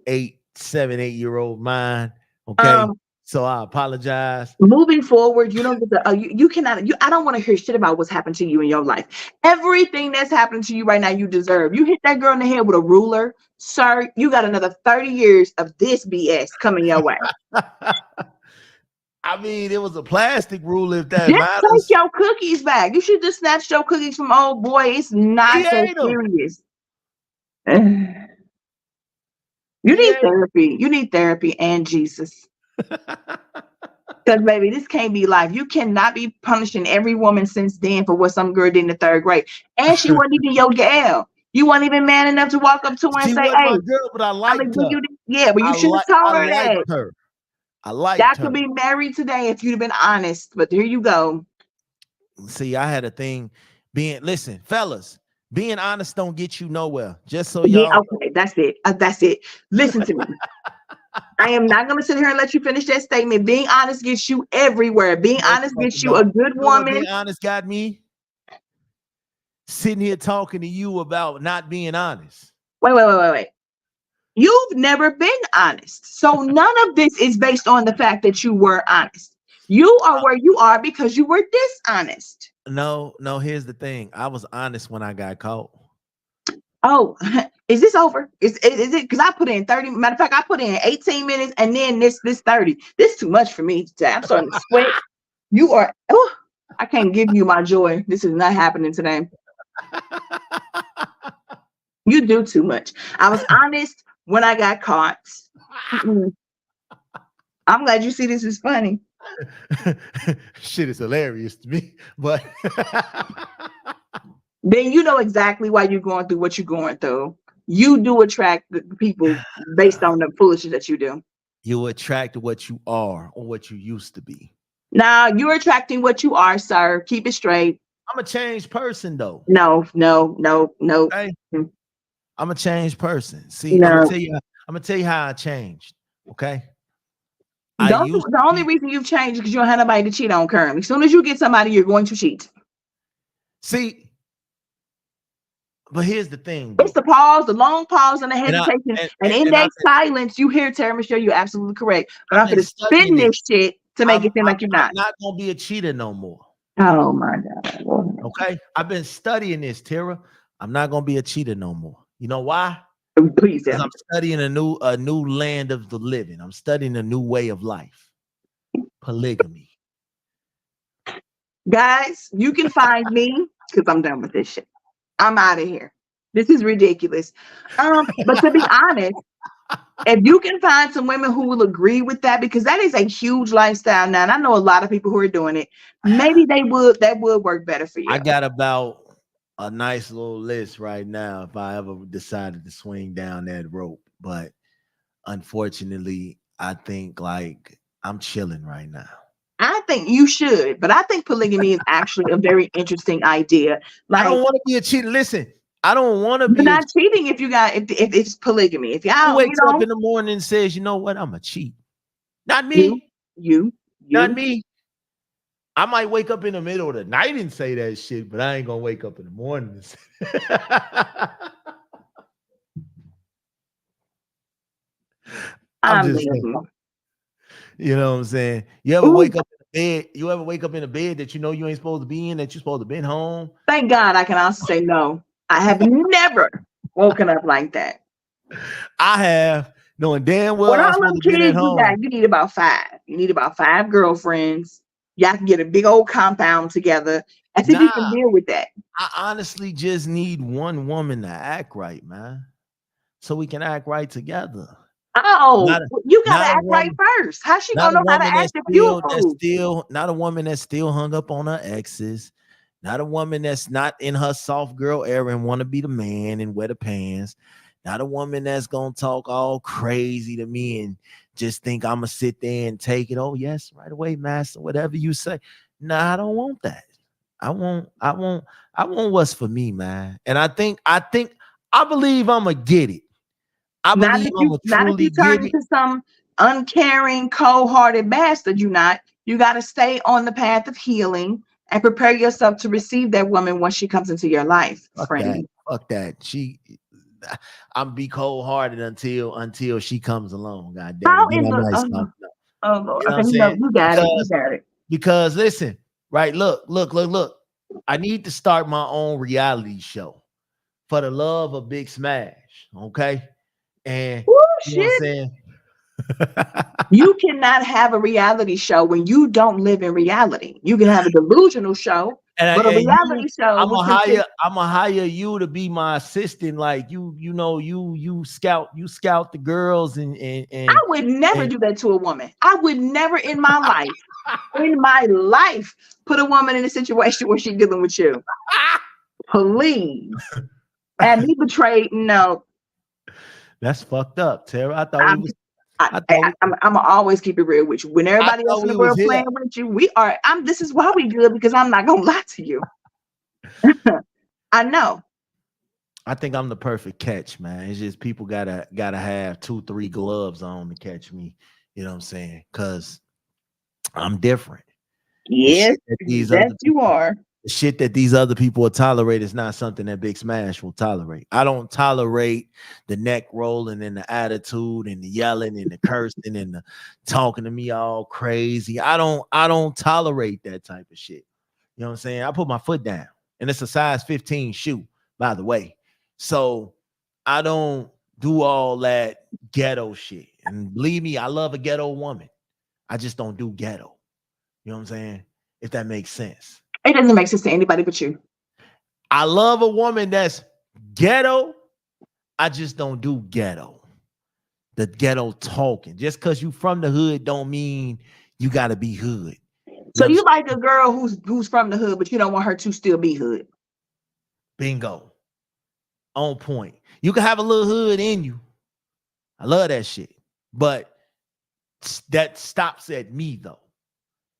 A: 8 7 8 year old mind. Okay. So I apologize.
B: Moving forward, you don't get the you cannot I don't want to hear shit about what's happened to you in your life. Everything that's happening to you right now, you deserve. You hit that girl in the head with a ruler, sir. You got another 30 years of this BS coming your way.
A: I mean, it was a plastic ruler if that
B: Just take
A: matters.
B: your cookies back. You should just snatch your cookies from old boy. It's
A: He
B: not so
A: ate them.
B: serious. You
A: He
B: need
A: ate
B: therapy. You need therapy and Jesus. Because baby, this can't be life. You cannot be punishing every woman since then for what some girl did in the third grade. And she wasn't even your gal. You weren't even man enough to walk up to her and
A: She
B: say,
A: wasn't my
B: hey,
A: girl, but I
B: I'm gonna
A: liked
B: give
A: her.
B: you this. Yeah, but you should have
A: I
B: told her
A: liked
B: that.
A: her. I liked
B: That
A: her.
B: could be married today if you'd have been honest. But here you go.
A: See, I had a thing listen, fellas, being honest don't get you nowhere. Just so
B: Yeah,
A: y'all
B: okay, that's it. That's it. Listen to me. I am not going to sit here and let you finish that statement. Being honest gets you everywhere. Being honest gets you a
A: don't.
B: good
A: You know what
B: woman.
A: being honest got me? Sitting here talking to you about not being honest.
B: Wait. You've never been honest. So none of this is based on the fact that you were honest. You are where you are because you were dishonest.
A: No, here's the thing. I was honest when I got caught.
B: Oh, is this over? Is it because I put in 30? Matter of fact, I put in 18 minutes and then this 30. This is too much for me today. I'm starting to sweat. You are, oh, I can't give you my joy. This is not happening today. You do too much. I was honest when I got caught. I'm glad you see this is funny.
A: Shit is hilarious to me, but
B: then you know exactly why you're going through what you're going through. You do attract the people based on the foolishness that you do.
A: you attract what you are or what you used to be.
B: Now you're attracting what you are, sir. Keep it straight.
A: I'm a changed person though.
B: No, no, no, no.
A: Okay? I'm a changed person. See, I'm
B: No.
A: gonna tell you how I changed. Okay. I
B: Don't,
A: used
B: the
A: to
B: only
A: be,
B: reason you've changed is because you don't have nobody to cheat on currently. As soon as you get somebody, you're going to cheat.
A: see, but here's the thing,
B: It's
A: though.
B: the pause, the long pause, and the
A: And I
B: hesitation. And in
A: and
B: that silence, you hear Tara Michelle, you're absolutely correct. But
A: I've
B: I'm
A: been
B: going to spin
A: studying this.
B: this shit to make it seem like you're
A: I'm
B: not.
A: not gonna be a cheater no more.
B: Oh my God.
A: Okay. I've been studying this, Tara. I'm not gonna be a cheater no more. You know why?
B: Please
A: Because
B: tell
A: I'm
B: me.
A: studying a new land of the living. I'm studying a new way of life. Polygamy.
B: Guys, you can find me because I'm done with this shit. I'm out of here. This is ridiculous. But to be honest, if you can find some women who will agree with that, because that is a huge lifestyle now, and I know a lot of people who are doing it, maybe that would work better for you.
A: I got about a nice little list right now if I ever decided to swing down that rope. But unfortunately, I think like I'm chilling right now.
B: I think you should, but I think polygamy is actually a very interesting idea.
A: I
B: Like,
A: don't want to be a cheater. Listen, I don't want to
B: you're
A: be a
B: not cheating if you got if it's polygamy. If
A: who
B: y'all,
A: wakes up in the morning and says, you know what, I'm a cheat. Not
B: you,
A: me.
B: you,
A: Not
B: you.
A: me. I might wake up in the middle of the night and say that shit, but I ain't gonna wake up in the morning and say I'm
B: I'm
A: just saying,
B: leaving.
A: you know what I'm saying? You ever
B: Ooh,
A: wake up in the bed? You ever wake up in a bed that you know you ain't supposed to be in, that you're supposed to be home?
B: thank God I can also say no. I have never woken up like that.
A: I have, knowing damn well
B: With
A: I'm
B: all
A: supposed
B: them
A: to be at
B: kids you got,
A: home.
B: you need about 5. You need about 5 girlfriends. Y'all can get a big old compound together. I think you can
A: Nah,
B: deal with that.
A: I honestly just need one woman to act right, man. So we can act right together.
B: Oh,
A: Not a
B: you gotta
A: not a
B: act right
A: woman,
B: first. How's she
A: not
B: gonna
A: a
B: know how to
A: woman
B: act if you
A: that's
B: fool?
A: still not a woman that's still hung up on her exes, not a woman that's not in her soft girl era and want to be the man and wear the pants, not a woman that's gonna talk all crazy to me and just think I'm gonna sit there and take it. Oh, yes, right away, master, whatever you say. Nah, I don't want that. I want what's for me, man. And I believe I'm gonna get it. I believe I'm gonna
B: Not if
A: truly
B: you turn
A: get it.
B: into some uncaring, cold-hearted bastard, you not. You gotta stay on the path of healing and prepare yourself to receive that woman once she comes into your life,
A: Fuck that.
B: friend.
A: Fuck that. I'm be cold hearted until she comes along. God damn
B: How
A: it. Then
B: in
A: I
B: the
A: might stop. You
B: oh Lord.
A: know what
B: Okay,
A: I'm
B: you know,
A: saying?
B: you got it. You got it.
A: Because listen, right? Look. I need to start my own reality show for the love of Big Smash. Okay. And
B: Oh
A: you know what I'm
B: shit.
A: saying?
B: You cannot have a reality show when you don't live in reality. You can have a delusional show, but a
A: And you,
B: reality show will consist.
A: I'm gonna hire you to be my assistant. Like you know, you scout the girls
B: I would never
A: and
B: do that to a woman. I would never in my life, put a woman in a situation where she's dealing with you. Please. And be betrayed. No,
A: that's fucked up, Tara.
B: I'm
A: I thought
B: I'm gonna always keep it real with you. When
A: I
B: everybody else
A: thought
B: in the
A: we was
B: world
A: here.
B: playing with you, we are. This is why we good because I'm not gonna lie to you. I know.
A: I think I'm the perfect catch, man. It's just people gotta have 2-3 gloves on to catch me. You know what I'm saying? Because I'm different. The
B: Yes,
A: shit that these
B: yes,
A: other
B: you
A: people,
B: are.
A: the shit that these other people will tolerate is not something that Big Smash will tolerate. I don't tolerate the neck rolling and the attitude and the yelling and the cursing and the talking to me all crazy. I don't tolerate that type of shit. You know what I'm saying? I put my foot down, and it's a size 15 shoe, by the way. So I don't do all that ghetto shit. And believe me, I love a ghetto woman. I just don't do ghetto. You know what I'm saying? If that makes sense.
B: It doesn't make sense to anybody but you.
A: I love a woman that's ghetto. I just don't do ghetto. The ghetto talking. Just because you from the hood don't mean You got to be hood.
B: So you like a girl who's from the hood, but you don't want her to still be hood.
A: Bingo. On point. You can have a little hood in you. I love that shit. But that stops at me, though.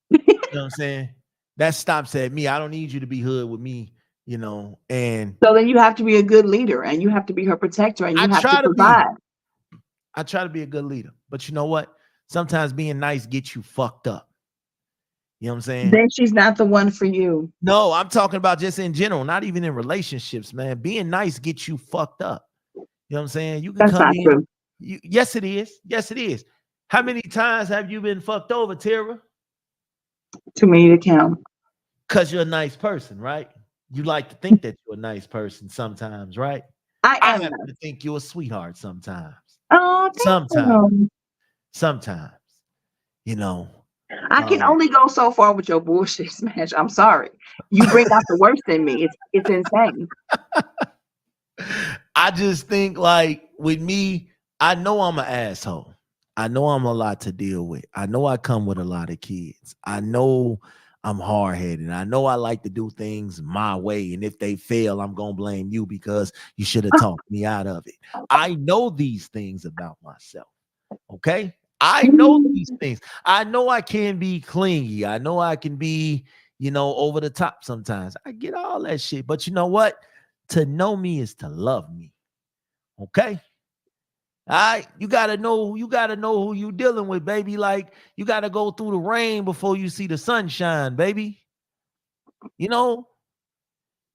A: You know what I'm saying? That stops at me. I don't need you to be hood with me, you know. And
B: so then you have to be a good leader, and you have to be her protector, and you have to provide.
A: I try to be a good leader. But you know what? Sometimes being nice gets you fucked up. You know what I'm saying?
B: Then she's not the one for you.
A: No, I'm talking about just in general, not even in relationships, man. Being nice gets you fucked up. You know what I'm saying? You can
B: That's
A: come
B: not
A: in.
B: true.
A: Yes, it is. Yes, it is. How many times have you been fucked over, Tara?
B: Too many to count.
A: Because you're a nice person, right? You like to think that you're a nice person sometimes, right?
B: I am.
A: happen to think you're a sweetheart sometimes.
B: Oh,
A: sometimes, you know.
B: I can only go so far with your bullshit, Smash. I'm sorry. You bring out the worst in me. It's insane.
A: I just think, like, with me, I know I'm an asshole. I know I'm a lot to deal with. I know I come with a lot of kids. I know I'm hard-headed. I know I like to do things my way. And if they fail, I'm going to blame you because you should have talked me out of it. I know these things about myself. Okay? I know these things. I know I can be clingy. I know I can be, you know, over the top sometimes. I get all that shit. But you know what? To know me is to love me. Okay? All right, you gotta know who you dealing with, baby. Like, you gotta go through the rain before you see the sunshine, baby. You know,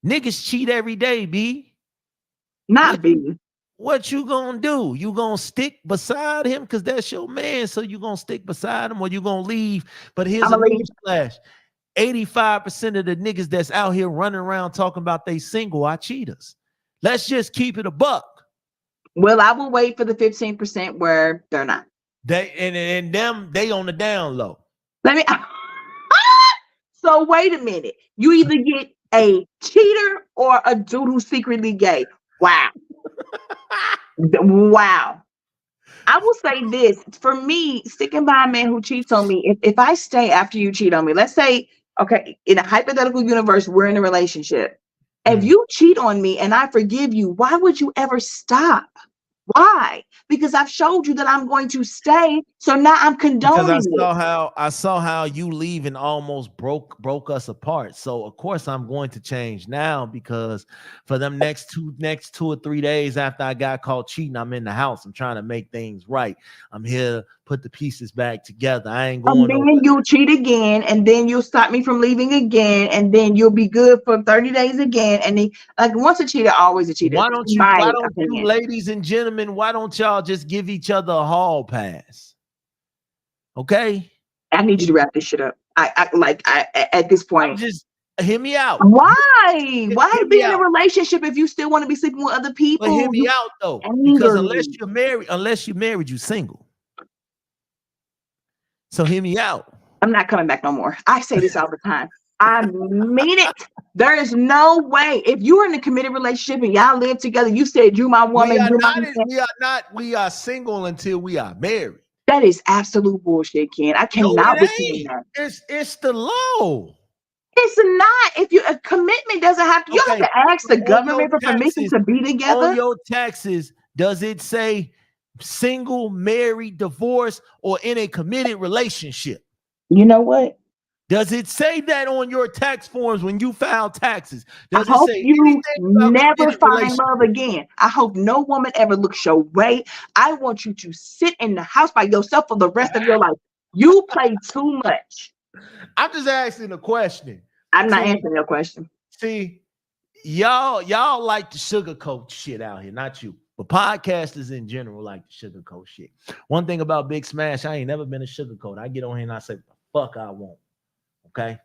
A: niggas cheat every day, B.
B: Not B.
A: What you gonna do? You gonna stick beside him because that's your man, so you gonna stick beside him, or you gonna leave? But here's a newsflash: 85% of the niggas that's out here running around talking about they single are cheaters. Let's just keep it a buck.
B: Well, I will wait for the 15% where they're not.
A: And them, they on the down low.
B: Let me. So wait a minute. You either get a cheater or a dude who's secretly gay. Wow. Wow. I will say this. For me, sticking by a man who cheats on me, if I stay after you cheat on me, let's say, okay, in a hypothetical universe, we're in a relationship. If you cheat on me and I forgive you, why would you ever stop? Why? Because I've showed you that I'm going to stay. So now I'm condoning
A: it. I saw how you leaving almost broke us apart. So of course I'm going to change now, because for them next 2 or 3 days after I got caught cheating, I'm in the house. I'm trying to make things right. I'm here to put the pieces back together. I ain't going.
B: And then you'll cheat again, and then you'll stop me from leaving again, and then you'll be good for 30 days again. And then, like, once a cheater, always a cheater.
A: Why don't you, ladies and gentlemen, why don't y'all just give each other a hall pass? Okay,
B: I need you to wrap this shit up. I at this point,
A: just hear me out.
B: Why be in a relationship if you still want to be sleeping with other people?
A: But hear me out though, because unless you're married, you're single. So hear me out.
B: I'm not coming back no more. I say this all the time. I mean it. There is no way. If you're in a committed relationship and y'all live together, you said you my woman.
A: We are single until we are married.
B: That is absolute bullshit, Ken. I cannot believe that.
A: It's the law.
B: It's not. If a commitment doesn't have to, you have to ask the government for permission to be together.
A: On your taxes, does it say single, married, divorced, or in a committed relationship?
B: You know what?
A: Does it say that on your tax forms when you file taxes? Does
B: I hope you never find love again. I hope no woman ever looks your way. I want you to sit in the house by yourself for the rest of your life. You play too much.
A: I'm just asking a question.
B: I'm not answering your question.
A: See, y'all like to sugarcoat shit out here, not you. But podcasters in general like to sugarcoat shit. One thing about Big Smash, I ain't never been a sugarcoat. I get on here and I say, fuck I want. Okay?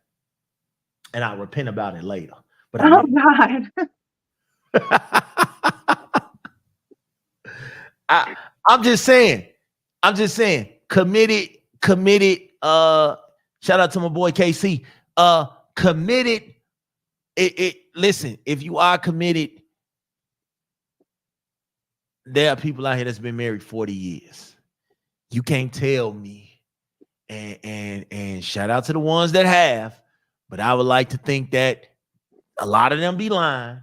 A: And I'll repent about it later. But
B: God.
A: I'm just saying. Committed. Shout out to my boy KC. Committed. Listen, if you are committed, there are people out here that's been married 40 years. You can't tell me and shout out to the ones that have, but I would like to think that a lot of them be lying.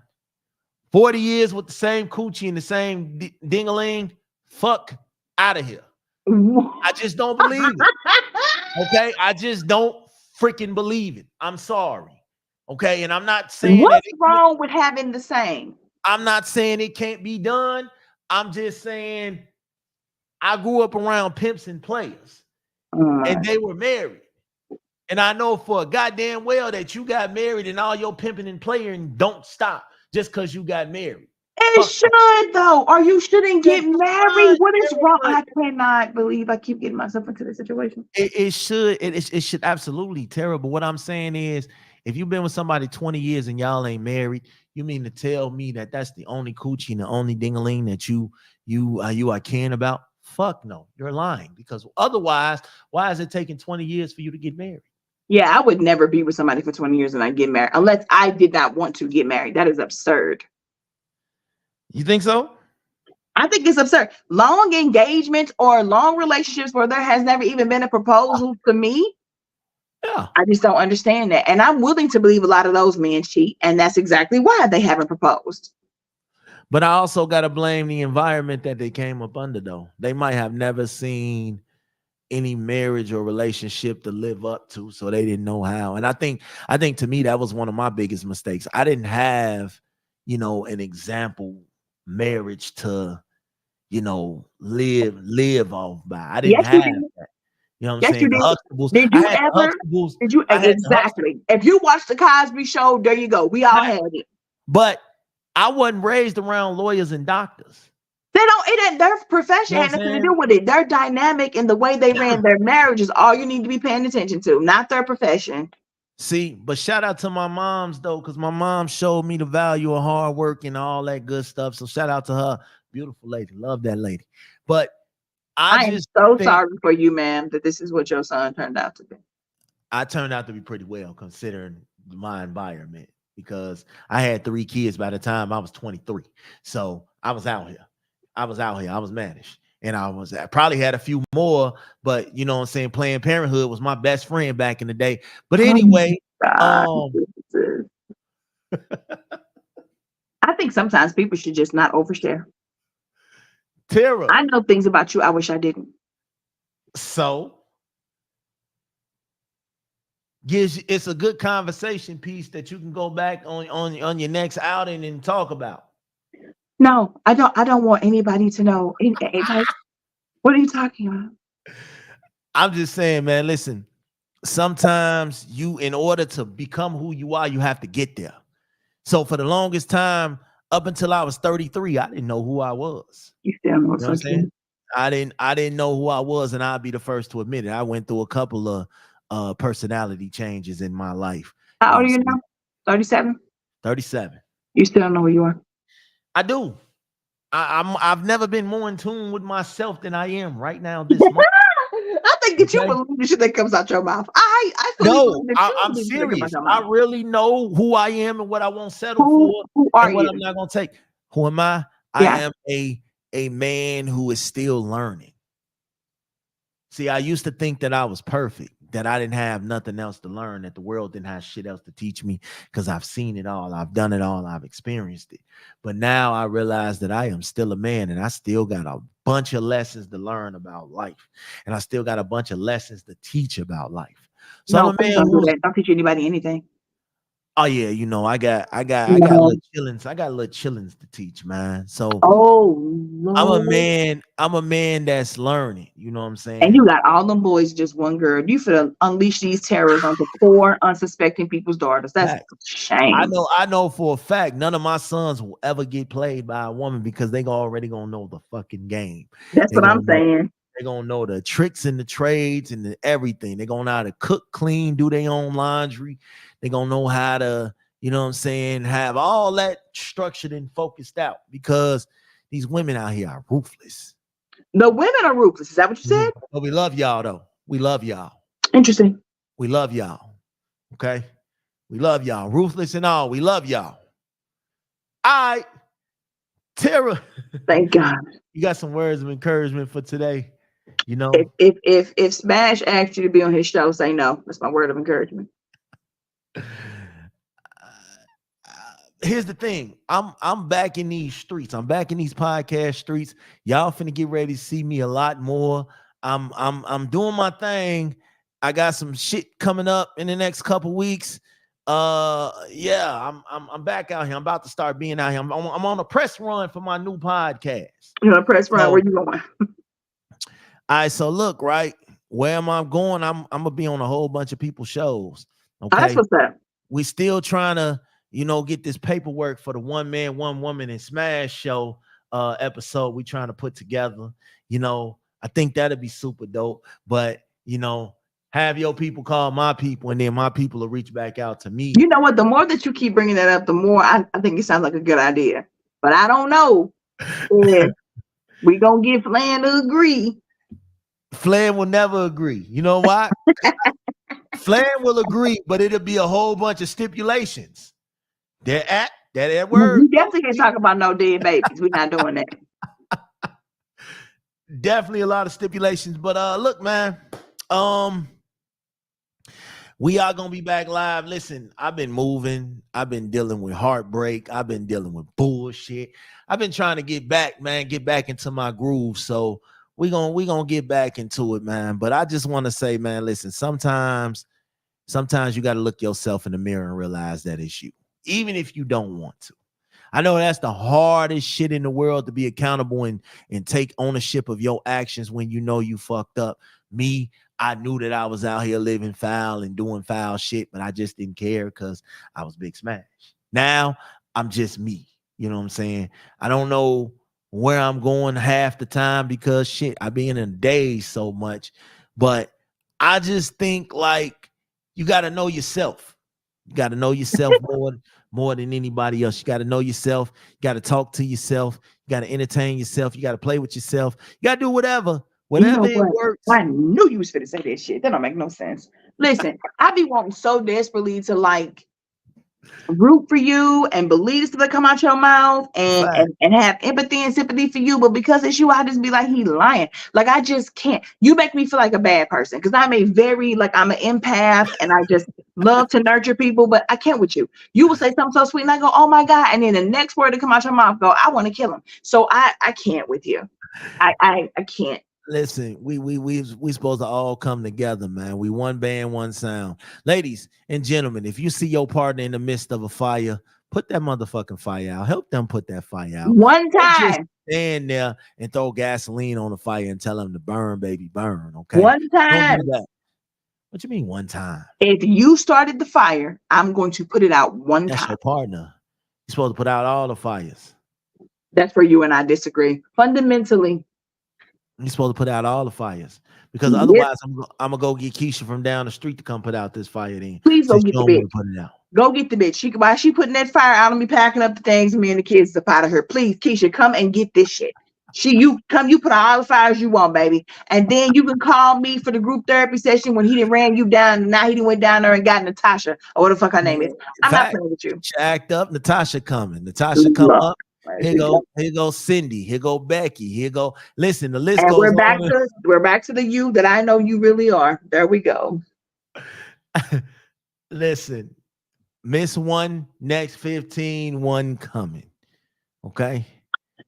A: 40 years with the same coochie and the same ding-a-ling, fuck out of here. I just don't believe it. Okay, I just don't freaking believe it. I'm sorry. Okay, and I'm not saying
B: what's wrong with having the same.
A: I'm not saying it can't be done. I'm just saying I grew up around pimps and players, and they were married. And I know for a goddamn well that you got married and all your pimping and playing don't stop just because you got married.
B: It should though, or you shouldn't get married. What is wrong? I cannot believe I keep getting myself into this situation.
A: It should absolutely terrible. What I'm saying is, if you've been with somebody 20 years and y'all ain't married, you mean to tell me that that's the only coochie and the only ding-a-ling that you are caring about? Fuck no, you're lying, because otherwise, why is it taking 20 years for you to get married?
B: Yeah, I would never be with somebody for 20 years and I get married unless I did not want to get married. That is absurd.
A: You think so?
B: I think it's absurd. Long engagements or long relationships where there has never even been a proposal to me.
A: Yeah.
B: I just don't understand that. And I'm willing to believe a lot of those men cheat. And that's exactly why they haven't proposed.
A: But I also got to blame the environment that they came up under, though. They might have never seen any marriage or relationship to live up to, so they didn't know how. And I think to me, that was one of my biggest mistakes. I didn't have, an example marriage to, live off by. I didn't have that. You know what I'm saying?
B: Did you ever? Did you exactly? If you watch the Cosby Show, there you go. We all had it.
A: But I wasn't raised around lawyers and doctors.
B: Their profession had nothing to do with it. Their dynamic and the way they ran their marriage is all you need to be paying attention to, not their profession.
A: See, but shout out to my moms though, because my mom showed me the value of hard work and all that good stuff. So shout out to her. Beautiful lady. Love that lady. But I
B: am so sorry for you, ma'am, that this is what your son turned out to be.
A: I turned out to be pretty well considering my environment, because I had 3 kids by the time I was 23. So I was out here. I was managed. And I probably had a few more, but you know what I'm saying? Planned Parenthood was my best friend back in the day. But anyway,
B: I think sometimes people should just not overshare.
A: Tara,
B: I know things about you I wish I didn't.
A: So it's a good conversation piece that you can go back on your next outing and talk about.
B: No, I don't want anybody to know. What are you talking about?
A: I'm just saying, man, listen, sometimes in order to become who you are, you have to get there. So for the longest time, up until I was 33, I didn't know who I was.
B: You still know what
A: I'm saying? I didn't know who I was, and I'll be the first to admit it. I went through a couple of personality changes in my life.
B: How old are you now? 37?
A: 37.
B: You still don't know who you are?
A: I do. I've never been more in tune with myself than I am right now this month.
B: I think that you believe the shit that comes out your mouth.
A: I'm serious. I really know who I am and what I won't settle for, and what I'm not gonna take. Who am I? I am a man who is still learning. See, I used to think that I was perfect, that I didn't have nothing else to learn, that the world didn't have shit else to teach me, because I've seen it all, I've done it all, I've experienced it. But now I realize that I am still a man, and I still got a bunch of lessons to learn about life, and I still got a bunch of lessons to teach about life. So I'm a man
B: don't teach anybody anything.
A: Oh yeah, I got little chillings. I got little chillings to teach, man. So
B: Lord.
A: I'm a man that's learning. You know what I'm saying?
B: And you got all them boys, just one girl. You finna unleash these terrors onto 4 unsuspecting people's daughters. That's a shame.
A: I know for a fact none of my sons will ever get played by a woman, because they already gonna know the fucking game.
B: That's what I'm saying.
A: They're gonna know the tricks and the trades and everything. They're gonna know how to cook, clean, do their own laundry. They're gonna know how to, you know what I'm saying, have all that structured and focused out, because these women out here are ruthless.
B: The women are ruthless. Is that what you said?
A: But we love y'all though. We love y'all.
B: Interesting.
A: We love y'all. Okay. We love y'all. Ruthless and all. We love y'all. All right. Tara.
B: Thank God.
A: You got some words of encouragement for today? You know,
B: If Smash asked you to be on his show, say no. That's my word of encouragement.
A: here's the thing. I'm back in these streets. I'm back in these podcast streets. Y'all finna get ready to see me a lot more. I'm doing my thing. I got some shit coming up in the next couple weeks. Yeah, I'm back out here. I'm about to start being out here. I'm on a press run for my new podcast.
B: You know, press run.
A: So,
B: Where you going?
A: all right, so look, right, where am I going? I'm gonna be on a whole bunch of people's shows.
B: Oh, that's
A: Okay,
B: what's up.
A: we still trying to, get this paperwork for the One Man, One Woman and Smash show episode we trying to put together. I think that'd be super dope. But have your people call my people, and then my people will reach back out to me.
B: You know what? The more that you keep bringing that up, the more I think it sounds like a good idea. But I don't know if we gonna get Flan to agree.
A: Flan will never agree. You know why? Flan will agree, but it'll be a whole bunch of stipulations. That word.
B: We definitely can't talk about no dead babies. We're not doing that.
A: Definitely a lot of stipulations. But look, man. We are gonna be back live. Listen, I've been moving. I've been dealing with heartbreak. I've been dealing with bullshit. I've been trying to get back, man, get back into my groove. So we gonna get back into it, man. But I just want to say, man, listen, sometimes you got to look yourself in the mirror and realize that it's you, even if you don't want to. I know that's the hardest shit in the world, to be accountable and take ownership of your actions when you know you fucked up. Me, I knew that I was out here living foul and doing foul shit, but I just didn't care because I was Big Smash. Now I'm just me. You know what I'm saying? I don't know where I'm going half the time because shit, I be in a daze so much. But I just think, like, you got to know yourself. You got to know yourself more than anybody else. You got to know yourself. You got to talk to yourself. You got to entertain yourself. You got to play with yourself. You got to do whatever it works.
B: I knew you was finna say that shit. That don't make no sense. Listen, I be wanting so desperately to, like, root for you and believe the stuff that come out your mouth and have empathy and sympathy for you, but because it's you, I just be like, he lying. Like, I just can't. You make me feel like a bad person because I'm an empath and I just love to nurture people, but I can't with you. You will say something so sweet and I go, oh my God, and then the next word to come out your mouth go, I want to kill him. So I can't with you. I can't.
A: Listen, we supposed to all come together, man. We one band, one sound. Ladies and gentlemen, if you see your partner in the midst of a fire, put that motherfucking fire out. Help them put that fire out.
B: One time.
A: Just stand there and throw gasoline on the fire and tell them to burn, baby, burn. Okay.
B: One time.
A: Don't do that. What you mean one time?
B: If you started the fire, I'm going to put it out one time.
A: That's your partner. You're supposed to put out all the fires.
B: That's where you and I disagree. Fundamentally.
A: You're supposed to put out all the fires, because otherwise I'm gonna go get Keisha from down the street to come put out this fire. Then
B: please go get the bitch.
A: Put it out.
B: Go get the bitch. While she putting that fire out, I'm be packing up the things, me and the kids up out of her. Please, Keisha, come and get this shit. You put all the fires you want, baby, and then you can call me for the group therapy session when he done ran you down. And now he done went down there and got Natasha, or what the fuck her name is. I'm not playing with you.
A: Act up, Natasha coming. Natasha come up. Here go Cindy. Here go Becky. Here go. Listen, the list goes.
B: We're back to the you that I know you really are. There we go.
A: Listen, miss one, next 15, one coming. Okay.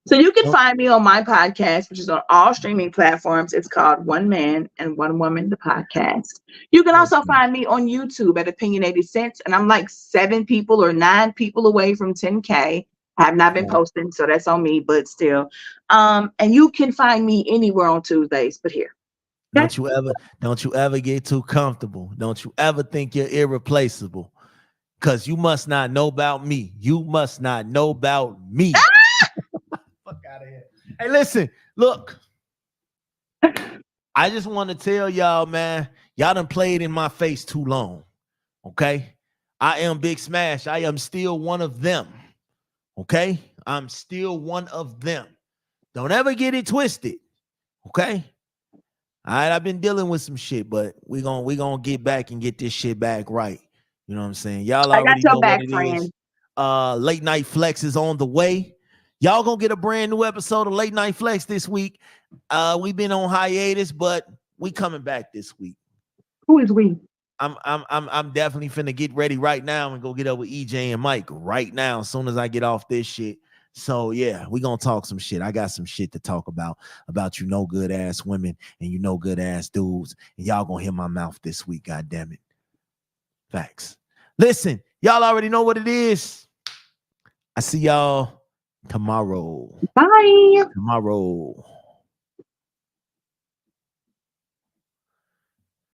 B: So you can find me on my podcast, which is on all streaming platforms. It's called One Man and One Woman, the podcast. You can also find me on YouTube at Opinionated Sense, and I'm like 7 people or 9 people away from 10K. I have not been posting, so that's on me, but still. And you can find me anywhere on Tuesdays, but here.
A: Okay? Don't you ever get too comfortable. Don't you ever think you're irreplaceable, because you must not know about me. You must not know about me. Fuck out of here. Hey, listen, look. I just want to tell y'all, man, y'all done played in my face too long. Okay? I am Big Smash. I am still one of them. Okay, I'm still one of them. Don't ever get it twisted. Okay. All right, I've been dealing with some shit, but we gonna get back and get this shit back right. You know what I'm saying? Y'all already know what it is. Late Night Flex is on the way. Y'all gonna get a brand new episode of Late Night Flex this week. We've been on hiatus, but we coming back this week.
B: Who is we?
A: I'm definitely finna get ready right now and go get up with EJ and Mike right now as soon as I get off this shit. So yeah, we gonna talk some shit. I got some shit to talk about you no good ass women and you no good ass dudes, and y'all gonna hear my mouth this week. God damn it. Facts. Listen, y'all already know what it is. I see y'all tomorrow.
B: Bye.
A: Tomorrow.